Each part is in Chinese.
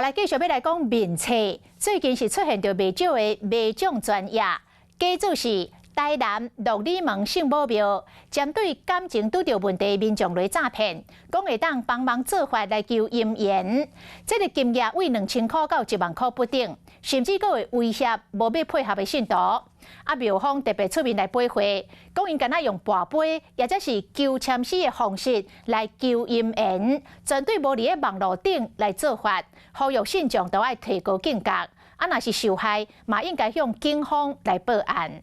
来继续要来讲面册，最近是出现着不少的卖奖专业，假主是台南鹿里门圣母庙，针对感情拄着问题的民众来诈骗，讲会当帮忙做法来求姻缘。这个金额为2000块到1万块不等，甚至佫会威胁无要配合的信徒。庙方特别出面来赔会，讲因敢若用跋杯，或者是求签诗的方式来求姻缘，针对无伫咧网络顶来做法，呼吁信众都爱提高警觉。若是受害，嘛应该向警方来报案。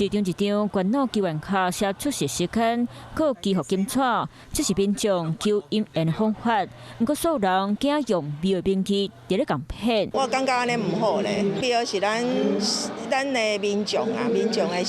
一张关脑救援卡写出示时间，佮寄予警察，这是民众求姻缘的方法。不过，所有人竟用庙的名义伫咧共骗。我感觉安尼唔好咧，庙是咱的民众啊，民众的一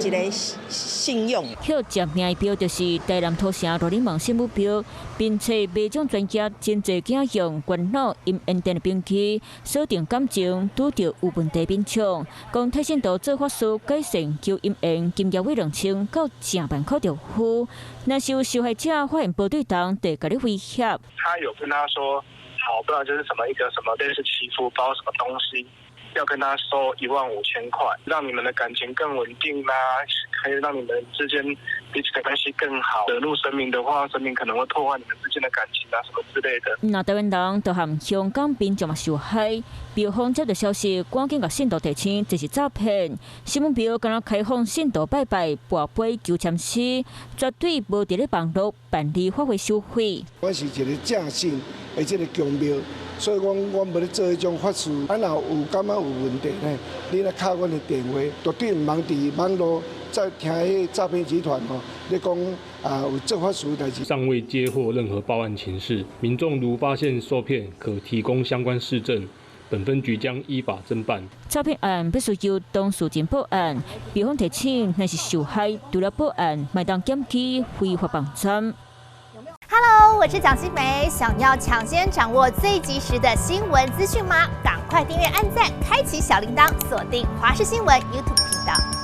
个信用。迄接命的庙就是台南土城鹿里门圣母庙，并且卖奖专家真侪竟用关脑姻缘店的名义锁定感情拄着有问题民众，讲替信徒做法事改善。求姻缘金额为2000到1万块着付，若是有受害者发现无对当，得甲你威胁。他有跟他说，好，不知道这是什么一个什么类似祈福包什么东西，要跟他收15000块，让你们的感情更稳定啦，可以让你们之间彼此的关系更好。惹怒神明的话，神明可能会破坏你们之间的感情啊，什么之类的。那台湾人都和香港民众嘛受害，庙方接到消息，赶紧甲信徒提醒，这是诈骗。新闻庙敢若开放信徒拜拜、跋杯、求签诗，绝对无伫咧网络办理发挥收费。我是一个正信的这个公庙。所以我无咧做迄种法事，若有感觉有问题呢，你来敲阮的电话，绝对唔茫伫网络再听迄诈骗集团你讲有做法事代志。尚未接获任何报案情事，民众如发现受骗，可提供相关事证，本分局将依法侦办。诈骗案必须由当事人报案，庙方提醒，若是受害，除了报案，麦当检举非法绑站。Hello， 我是蒋欣梅。想要抢先掌握最及时的新闻资讯吗？赶快订阅、按赞、开启小铃铛，锁定华视新闻 YouTube 频道。